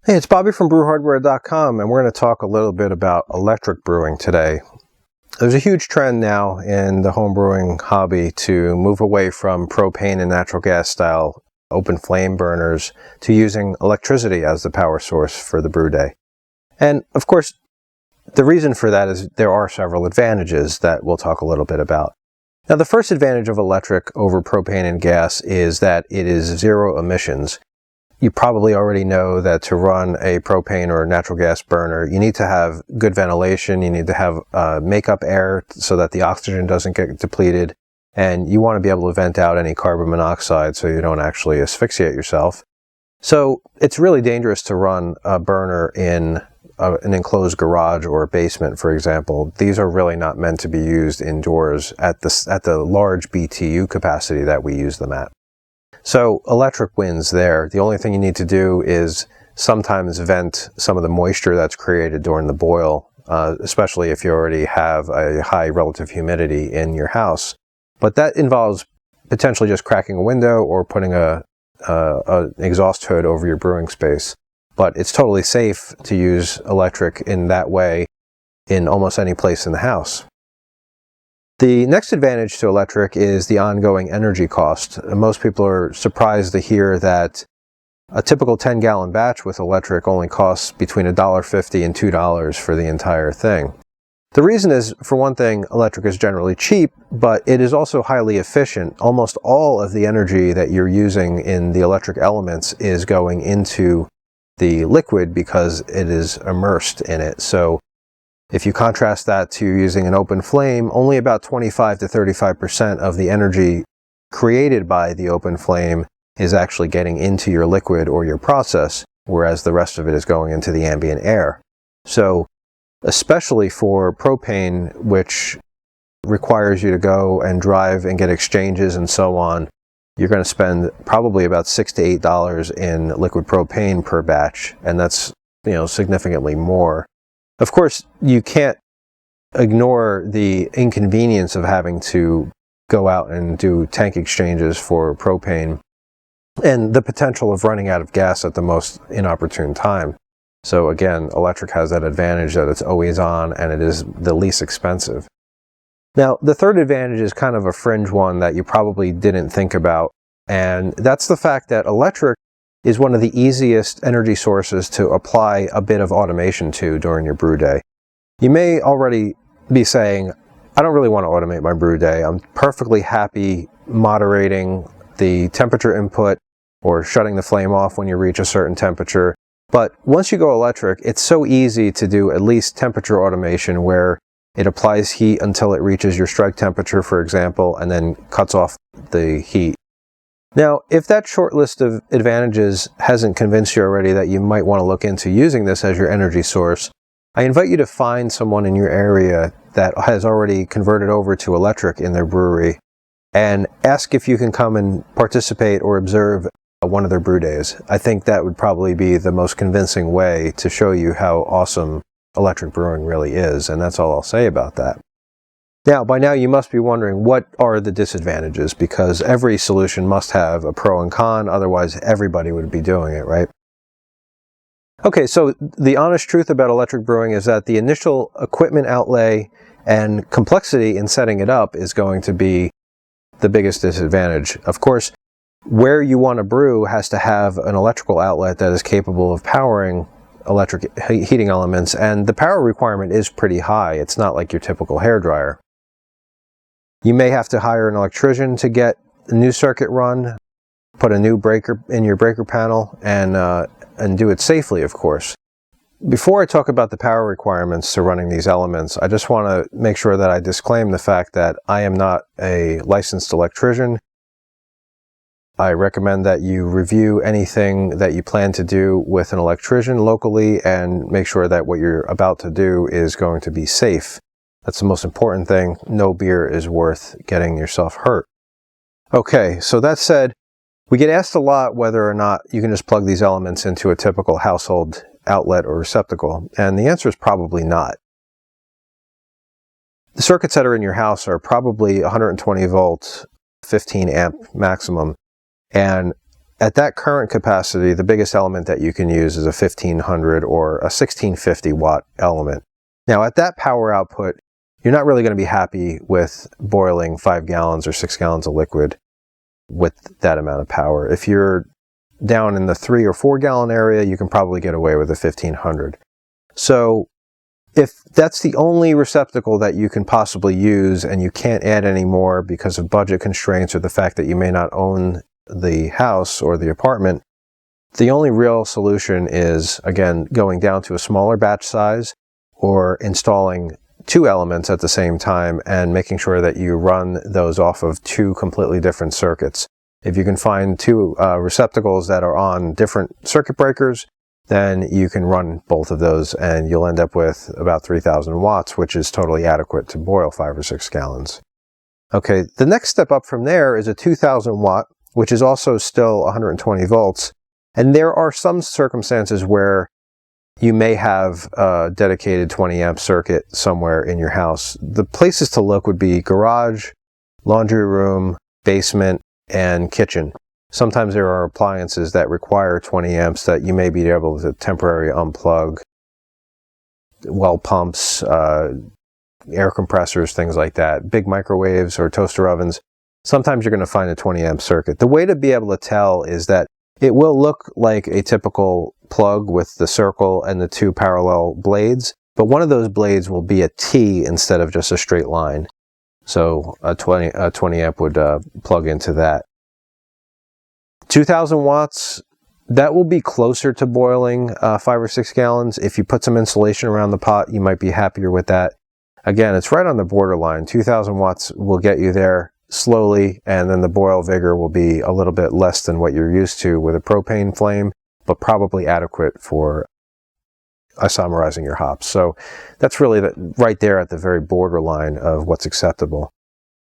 Hey, it's Bobby from brewhardware.com, and we're going to talk a little bit about electric brewing today. There's a huge trend now in the home brewing hobby to move away from propane and natural gas style open flame burners to using electricity as the power source for the brew day. And of course, the reason for that is there are several advantages that we'll talk a little bit about. Now, the first advantage of electric over propane and gas is that it is zero emissions. You probably already know that to run a propane or natural gas burner, you need to have good ventilation, you need to have makeup air so that the oxygen doesn't get depleted, and you want to be able to vent out any carbon monoxide so you don't actually asphyxiate yourself. So it's really dangerous to run a burner in an enclosed garage or a basement, for example. These are really not meant to be used indoors at the large BTU capacity that we use them at. So electric wins there. The only thing you need to do is sometimes vent some of the moisture that's created during the boil, especially if you already have a high relative humidity in your house. But that involves potentially just cracking a window or putting an exhaust hood over your brewing space. But it's totally safe to use electric in that way in almost any place in the house. The next advantage to electric is the ongoing energy cost. Most people are surprised to hear that a typical 10-gallon batch with electric only costs between $1.50 and $2 for the entire thing. The reason is, for one thing, electric is generally cheap, but it is also highly efficient. Almost all of the energy that you're using in the electric elements is going into the liquid because it is immersed in it. So if you contrast that to using an open flame, only about 25 to 35% of the energy created by the open flame is actually getting into your liquid or your process, whereas the rest of it is going into the ambient air. So especially for propane, which requires you to go and drive and get exchanges and so on, you're going to spend probably about $6 to $8 in liquid propane per batch, and that's, significantly more. Of course, you can't ignore the inconvenience of having to go out and do tank exchanges for propane and the potential of running out of gas at the most inopportune time. So again, electric has that advantage that it's always on and it is the least expensive. Now, the third advantage is kind of a fringe one that you probably didn't think about, and that's the fact that electric is one of the easiest energy sources to apply a bit of automation to during your brew day. You may already be saying, I don't really want to automate my brew day. I'm perfectly happy moderating the temperature input or shutting the flame off when you reach a certain temperature. But once you go electric, it's so easy to do at least temperature automation where it applies heat until it reaches your strike temperature, for example, and then cuts off the heat. Now, if that short list of advantages hasn't convinced you already that you might want to look into using this as your energy source, I invite you to find someone in your area that has already converted over to electric in their brewery and ask if you can come and participate or observe one of their brew days. I think that would probably be the most convincing way to show you how awesome electric brewing really is, and that's all I'll say about that. Now, by now you must be wondering, what are the disadvantages? Because every solution must have a pro and con, otherwise everybody would be doing it, right? Okay, so the honest truth about electric brewing is that the initial equipment outlay and complexity in setting it up is going to be the biggest disadvantage. Of course, where you want to brew has to have an electrical outlet that is capable of powering electric heating elements, and the power requirement is pretty high. It's not like your typical hairdryer. You may have to hire an electrician to get a new circuit run, put a new breaker in your breaker panel, and do it safely, of course. Before I talk about the power requirements to running these elements, I just want to make sure that I disclaim the fact that I am not a licensed electrician. I recommend that you review anything that you plan to do with an electrician locally and make sure that what you're about to do is going to be safe. That's the most important thing. No beer is worth getting yourself hurt. Okay, so that said, we get asked a lot whether or not you can just plug these elements into a typical household outlet or receptacle, and the answer is probably not. The circuits that are in your house are probably 120 volt, 15 amp maximum, and at that current capacity, the biggest element that you can use is a 1500 or a 1650 watt element. Now at that power output, you're not really going to be happy with boiling 5 gallons or 6 gallons of liquid with that amount of power. If you're down in the 3 or 4 gallon area, you can probably get away with a 1500. So if that's the only receptacle that you can possibly use and you can't add any more because of budget constraints or the fact that you may not own the house or the apartment, the only real solution is, again, going down to a smaller batch size or installing 2 elements at the same time and making sure that you run those off of 2 completely different circuits. If you can find 2 receptacles that are on different circuit breakers, then you can run both of those and you'll end up with about 3000 watts, which is totally adequate to boil 5 or 6 gallons. Okay, the next step up from there is a 2000 watt, which is also still 120 volts. And there are some circumstances where you may have a dedicated 20 amp circuit somewhere in your house. The places to look would be garage, laundry room, basement, and kitchen. Sometimes there are appliances that require 20 amps that you may be able to temporarily unplug. Well pumps, air compressors, things like that. Big microwaves or toaster ovens. Sometimes you're going to find a 20 amp circuit. The way to be able to tell is that it will look like a typical plug with the circle and the 2 parallel blades, but one of those blades will be a T instead of just a straight line. So a 20 amp would plug into that. 2000 watts, that will be closer to boiling 5 or 6 gallons. If you put some insulation around the pot, you might be happier with that. Again, it's right on the borderline. 2000 watts will get you there slowly, and then the boil vigor will be a little bit less than what you're used to with a propane flame, but probably adequate for isomerizing your hops. So that's really right there at the very borderline of what's acceptable.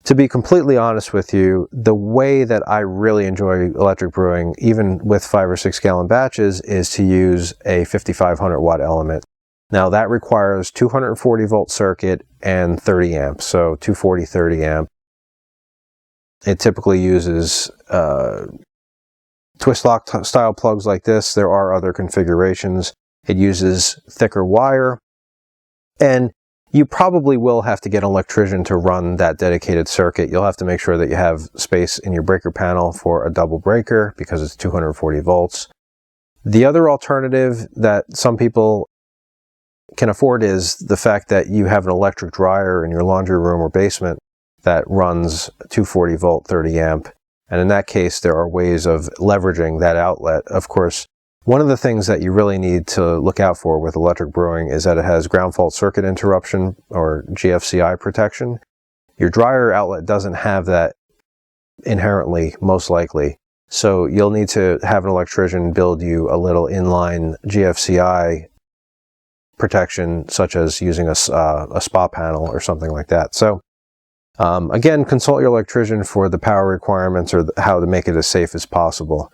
To be completely honest with you, the way that I really enjoy electric brewing, even with 5 or 6 gallon batches, is to use a 5500 watt element. Now that requires 240 volt circuit and 30 amps, so 240, 30 amp. It typically uses twist lock style plugs like this. There are other configurations. It uses thicker wire, and you probably will have to get an electrician to run that dedicated circuit. You'll have to make sure that you have space in your breaker panel for a double breaker because it's 240 volts. The other alternative that some people can afford is the fact that you have an electric dryer in your laundry room or basement that runs 240 volt, 30 amp. And in that case, there are ways of leveraging that outlet. Of course, one of the things that you really need to look out for with electric brewing is that it has ground fault circuit interruption or GFCI protection. Your dryer outlet doesn't have that inherently, most likely. So you'll need to have an electrician build you a little inline GFCI protection, such as using a spa panel or something like that. So again, consult your electrician for the power requirements or how to make it as safe as possible.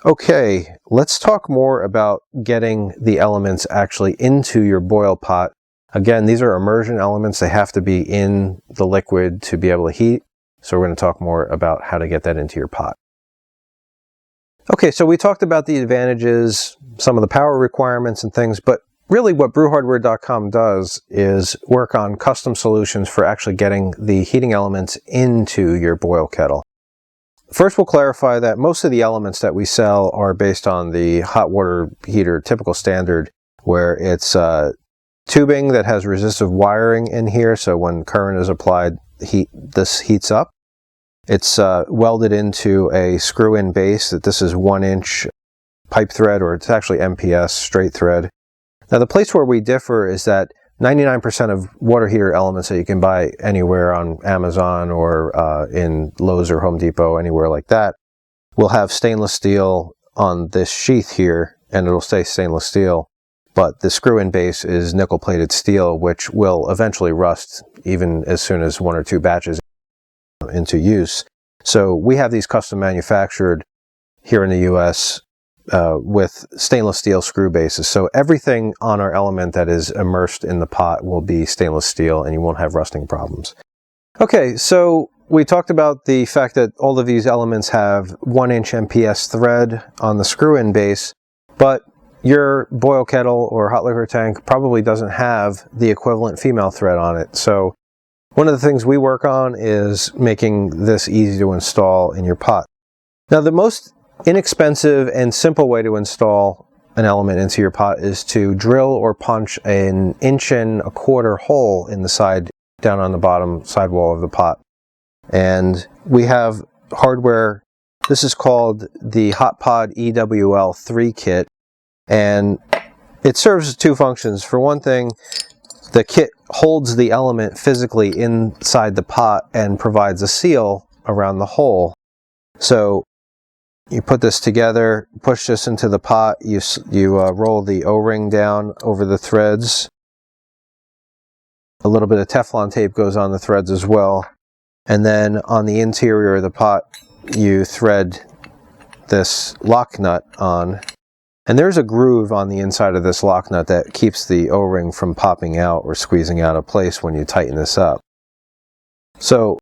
Okay, let's talk more about getting the elements actually into your boil pot. Again, these are immersion elements. They have to be in the liquid to be able to heat. So we're going to talk more about how to get that into your pot. Okay, so we talked about the advantages, some of the power requirements and things, but really what brewhardware.com does is work on custom solutions for actually getting the heating elements into your boil kettle. First, we'll clarify that most of the elements that we sell are based on the hot water heater typical standard, where it's tubing that has resistive wiring in here, so when current is applied, this heats up. It's welded into a screw-in base. This is 1-inch pipe thread, or it's actually MPS, straight thread. Now the place where we differ is that 99% of water heater elements that you can buy anywhere on Amazon or in Lowe's or Home Depot, anywhere like that, will have stainless steel on this sheath here, and it'll stay stainless steel. But the screw-in base is nickel-plated steel, which will eventually rust even as soon as 1 or 2 batches into use. So we have these custom manufactured here in the US with stainless steel screw bases. So everything on our element that is immersed in the pot will be stainless steel, and you won't have rusting problems. Okay, so we talked about the fact that all of these elements have 1-inch MPS thread on the screw-in base, but your boil kettle or hot liquor tank probably doesn't have the equivalent female thread on it. So one of the things we work on is making this easy to install in your pot. Now, the most inexpensive and simple way to install an element into your pot is to drill or punch an 1.25" hole in the side, down on the bottom sidewall of the pot. And we have hardware. This is called the HotPod EWL3 kit, and it serves two functions. For one thing, the kit holds the element physically inside the pot and provides a seal around the hole. So you put this together, push this into the pot, you roll the O-ring down over the threads. A little bit of Teflon tape goes on the threads as well. And then on the interior of the pot, you thread this lock nut on. And there's a groove on the inside of this lock nut that keeps the O-ring from popping out or squeezing out of place when you tighten this up. So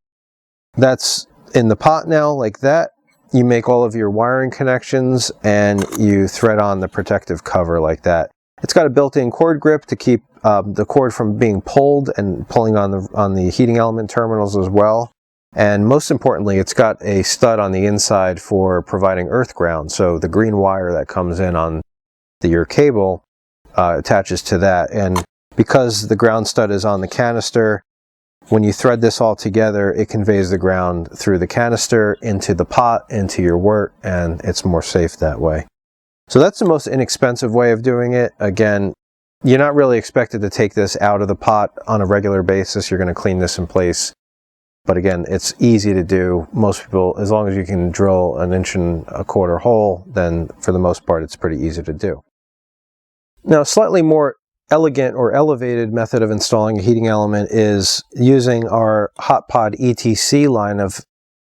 that's in the pot now, like that. You make all of your wiring connections and you thread on the protective cover like that. It's got a built-in cord grip to keep the cord from being pulled and pulling on the heating element terminals as well. And most importantly, it's got a stud on the inside for providing earth ground. So the green wire that comes in on your cable attaches to that. And because the ground stud is on the canister, when you thread this all together, it conveys the ground through the canister into the pot, into your wort, and it's more safe that way. So that's the most inexpensive way of doing it. Again, you're not really expected to take this out of the pot on a regular basis. You're going to clean this in place. But again, it's easy to do. Most people, as long as you can drill an 1.25" hole, then for the most part, it's pretty easy to do. Now, a slightly more elegant or elevated method of installing a heating element is using our HotPod ETC line of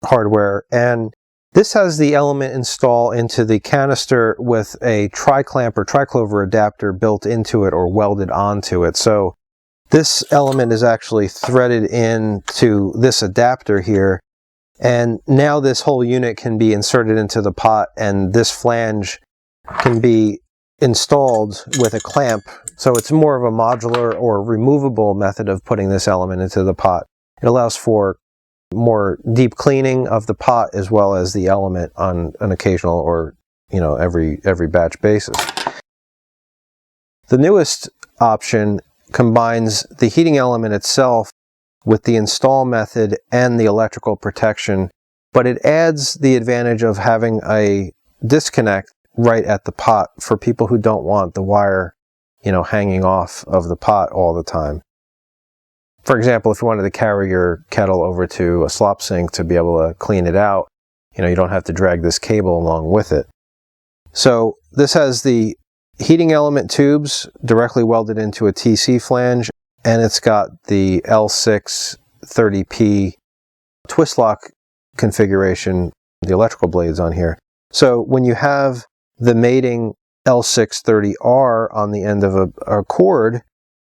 hardware. And this has the element install into the canister with a tri-clamp or tri-clover adapter built into it or welded onto it. So this element is actually threaded into this adapter here, and now this whole unit can be inserted into the pot, and this flange can be installed with a clamp. So it's more of a modular or removable method of putting this element into the pot. It allows for more deep cleaning of the pot as well as the element on an occasional or every batch basis. The newest option combines the heating element itself with the install method and the electrical protection, but it adds the advantage of having a disconnect right at the pot for people who don't want the wire, hanging off of the pot all the time. For example, if you wanted to carry your kettle over to a slop sink to be able to clean it out, you don't have to drag this cable along with it. So this has the heating element tubes directly welded into a TC flange, and it's got the L6 30P twist lock configuration, the electrical blades on here. So when you have the mating L630R on the end of a cord,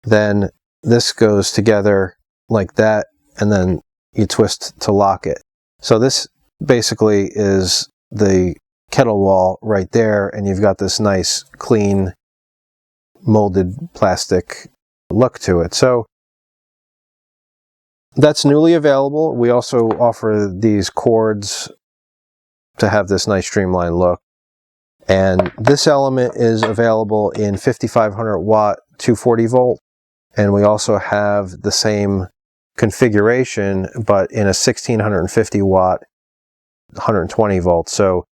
then this goes together like that, and then you twist to lock it. So this basically is the kettle wall right there, and you've got this nice, clean, molded plastic look to it. So that's newly available. We also offer these cords to have this nice streamlined look. And this element is available in 5500 watt 240 volt. And we also have the same configuration, but in a 1650 watt 120 volts. So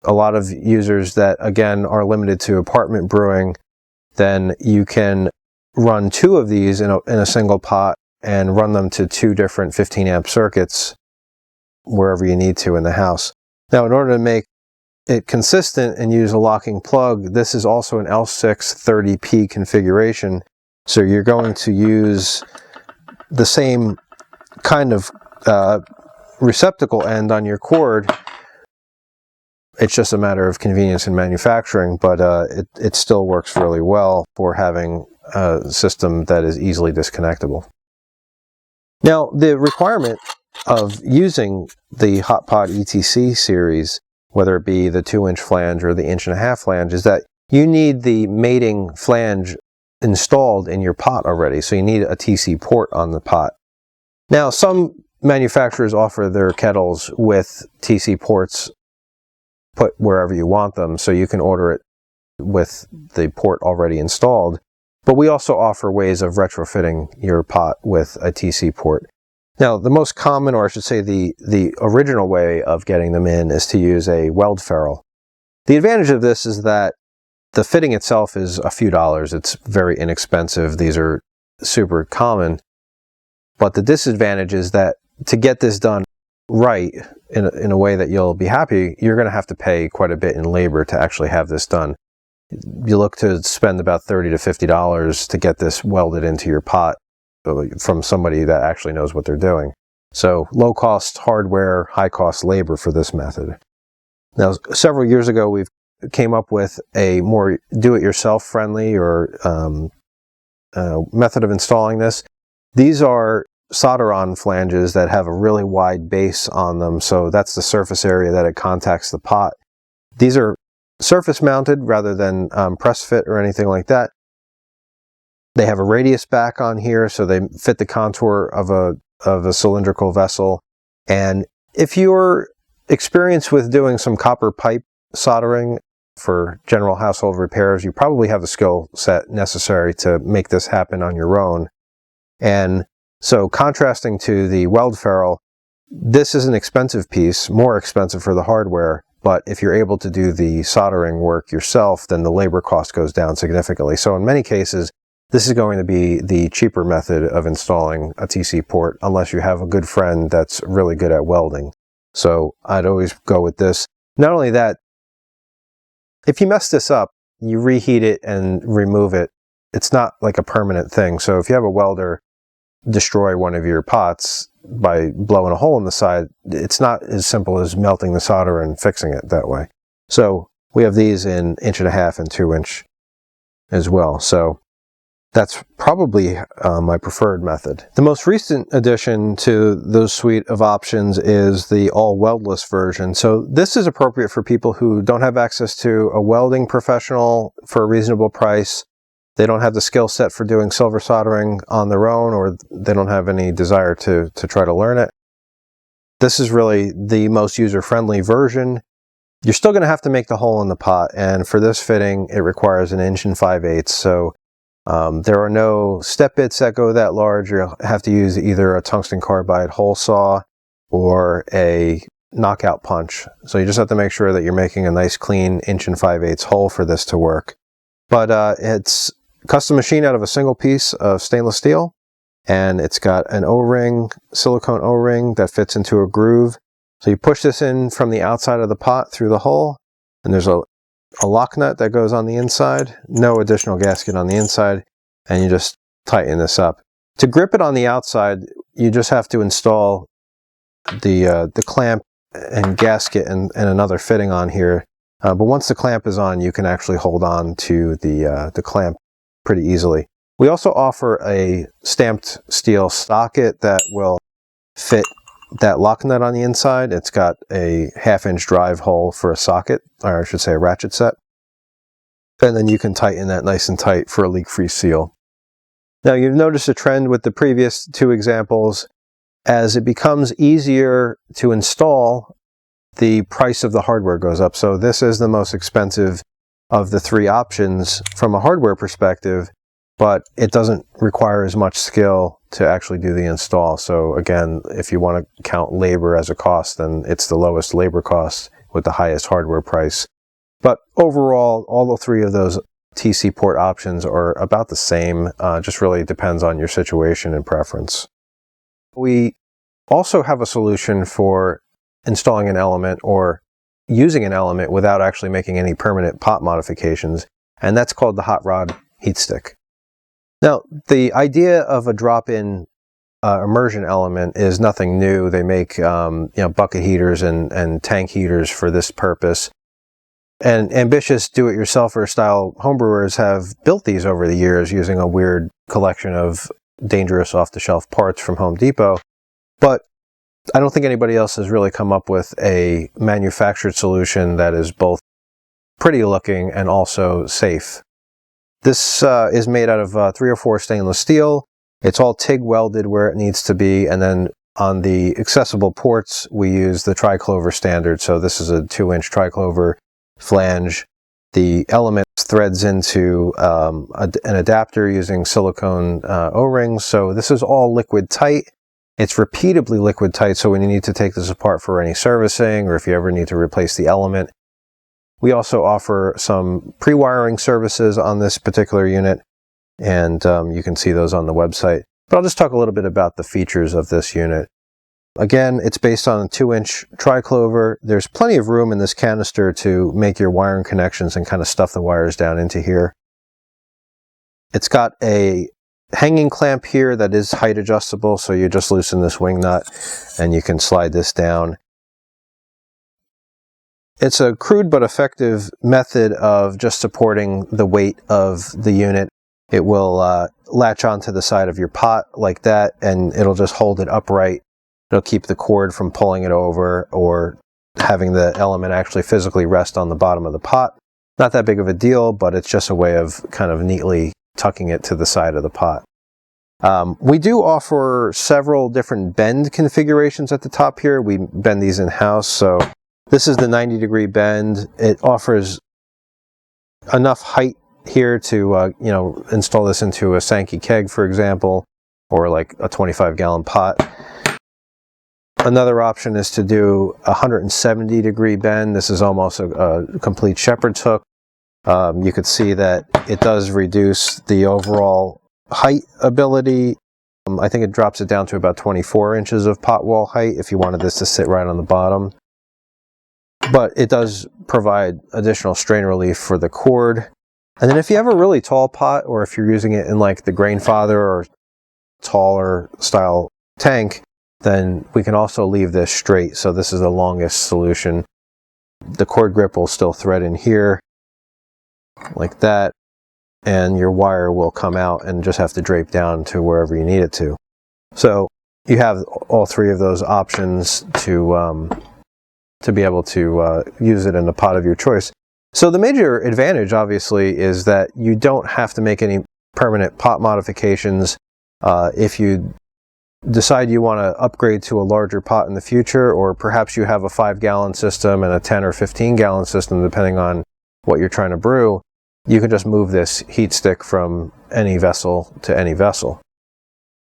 a lot of users that, again, are limited to apartment brewing, then you can run two of these in a single pot and run them to two different 15 amp circuits wherever you need to in the house. Now, in order to make it consistent and use a locking plug, this is also an L6 30P configuration. So you're going to use the same kind of receptacle end on your cord. It's just a matter of convenience in manufacturing, but it still works really well for having a system that is easily disconnectable. Now, the requirement of using the Hot Pot ETC series, whether it be the 2-inch flange or the 1.5-inch flange, is that you need the mating flange installed in your pot already. So you need a TC port on the pot. Now, some manufacturers offer their kettles with TC ports put wherever you want them, so you can order it with the port already installed. But we also offer ways of retrofitting your pot with a TC port. Now, the most common, or I should say the original way of getting them in, is to use a weld ferrule. The advantage of this is that the fitting itself is a few dollars. It's very inexpensive. These are super common. But the disadvantage is that to get this done right, in a way that you'll be happy, you're going to have to pay quite a bit in labor to actually have this done. You look to spend about $30 to $50 to get this welded into your pot from somebody that actually knows what they're doing. So low cost hardware, high cost labor for this method. Now, several years ago, we came up with a more do-it-yourself friendly or method of installing this. These are solder-on flanges that have a really wide base on them, so that's the surface area that it contacts the pot. These are surface mounted rather than press fit or anything like that. They have a radius back on here, so they fit the contour of a cylindrical vessel. And if you're experienced with doing some copper pipe soldering for general household repairs, you probably have the skill set necessary to make this happen on your own. And so contrasting to the weld ferrule, this is an expensive piece, more expensive for the hardware, but if you're able to do the soldering work yourself, then the labor cost goes down significantly. So in many cases, this is going to be the cheaper method of installing a TC port, unless you have a good friend that's really good at welding. So I'd always go with this. Not only that, if you mess this up, you reheat it and remove it. It's not like a permanent thing. So if you have a welder destroy one of your pots by blowing a hole in the side, it's not as simple as melting the solder and fixing it that way. So we have these in 1.5 and 2-inch as well. So that's probably my preferred method. The most recent addition to the suite of options is the all weldless version. So this is appropriate for people who don't have access to a welding professional for a reasonable price. They don't have the skill set for doing silver soldering on their own, or they don't have any desire to try to learn it. This is really the most user-friendly version. You're still going to have to make the hole in the pot, and for this fitting, it requires 1 5/8 inch. So there are no step bits that go that large. You'll have to use either a tungsten carbide hole saw or a knockout punch. So you just have to make sure that you're making a nice clean 1 5/8 inch hole for this to work. But it's custom machined out of a single piece of stainless steel, and it's got an O-ring, silicone O-ring that fits into a groove. So you push this in from the outside of the pot through the hole, and there's a lock nut that goes on the inside, no additional gasket on the inside, and you just tighten this up. To grip it on the outside, you just have to install the clamp and gasket and another fitting on here. But once the clamp is on, you can actually hold on to the clamp pretty easily. We also offer a stamped steel socket that will fit that lock nut on the inside. It's got a 1/2 inch drive hole for a socket, or I should say a ratchet set. And then you can tighten that nice and tight for a leak-free seal. Now, you've noticed a trend with the previous two examples. As it becomes easier to install, the price of the hardware goes up. So this is the most expensive of the three options from a hardware perspective, but it doesn't require as much skill to actually do the install. So again, if you want to count labor as a cost, then it's the lowest labor cost with the highest hardware price. But overall, all the three of those TC port options are about the same. Just really depends on your situation and preference. We also have a solution for installing an element or using an element without actually making any permanent pot modifications, and that's called the hot rod heat stick. Now, the idea of a drop-in immersion element is nothing new. They make bucket heaters and tank heaters for this purpose. And ambitious do-it-yourselfer style homebrewers have built these over the years using a weird collection of dangerous off-the-shelf parts from Home Depot. But I don't think anybody else has really come up with a manufactured solution that is both pretty looking and also safe. This is made out of 304 stainless steel. It's all TIG welded where it needs to be, and then on the accessible ports we use the triclover standard. So this is a 2-inch triclover flange. The element threads into an adapter using silicone O-rings. So this is all liquid tight. It's repeatably liquid tight, so when you need to take this apart for any servicing or if you ever need to replace the element. We also offer some pre-wiring services on this particular unit, and you can see those on the website. But I'll just talk a little bit about the features of this unit. Again, it's based on a 2-inch triclover. There's plenty of room in this canister to make your wiring connections and kind of stuff the wires down into here. It's got a hanging clamp here that is height adjustable, so you just loosen this wing nut and you can slide this down. It's a crude but effective method of just supporting the weight of the unit. It will latch onto the side of your pot like that, and it'll just hold it upright. It'll keep the cord from pulling it over or having the element actually physically rest on the bottom of the pot. Not that big of a deal, but it's just a way of kind of neatly tucking it to the side of the pot. We do offer several different bend configurations at the top here. We bend these in-house, so this is the 90-degree bend. It offers enough height here to install this into a Sankey keg, for example, or like a 25-gallon pot. Another option is to do a 170-degree bend. This is almost a complete shepherd's hook. You could see that it does reduce the overall height ability. I think it drops it down to about 24 inches of pot wall height if you wanted this to sit right on the bottom. But it does provide additional strain relief for the cord. And then if you have a really tall pot, or if you're using it in like the Grainfather or taller style tank, then we can also leave this straight. So this is the longest solution. The cord grip will still thread in here like that, and your wire will come out and just have to drape down to wherever you need it to. So you have all three of those options to be able to use it in a pot of your choice. So the major advantage, obviously, is that you don't have to make any permanent pot modifications. If you decide you want to upgrade to a larger pot in the future, or perhaps you have a 5-gallon system and a 10 or 15-gallon system, depending on what you're trying to brew, you can just move this heat stick from any vessel to any vessel.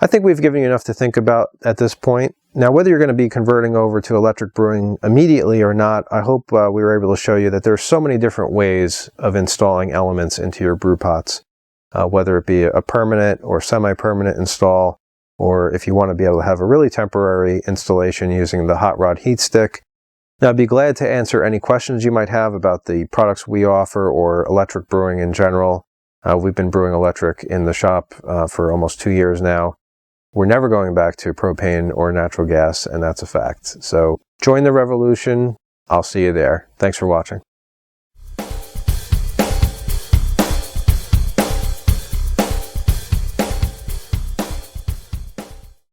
I think we've given you enough to think about at this point. Now, whether you're going to be converting over to electric brewing immediately or not, I hope we were able to show you that there's so many different ways of installing elements into your brew pots, whether it be a permanent or semi-permanent install, or if you want to be able to have a really temporary installation using the hot rod heat stick. Now, I'd be glad to answer any questions you might have about the products we offer or electric brewing in general. We've been brewing electric in the shop for almost 2 years now. We're never going back to propane or natural gas, and that's a fact. So join the revolution. I'll see you there. Thanks for watching.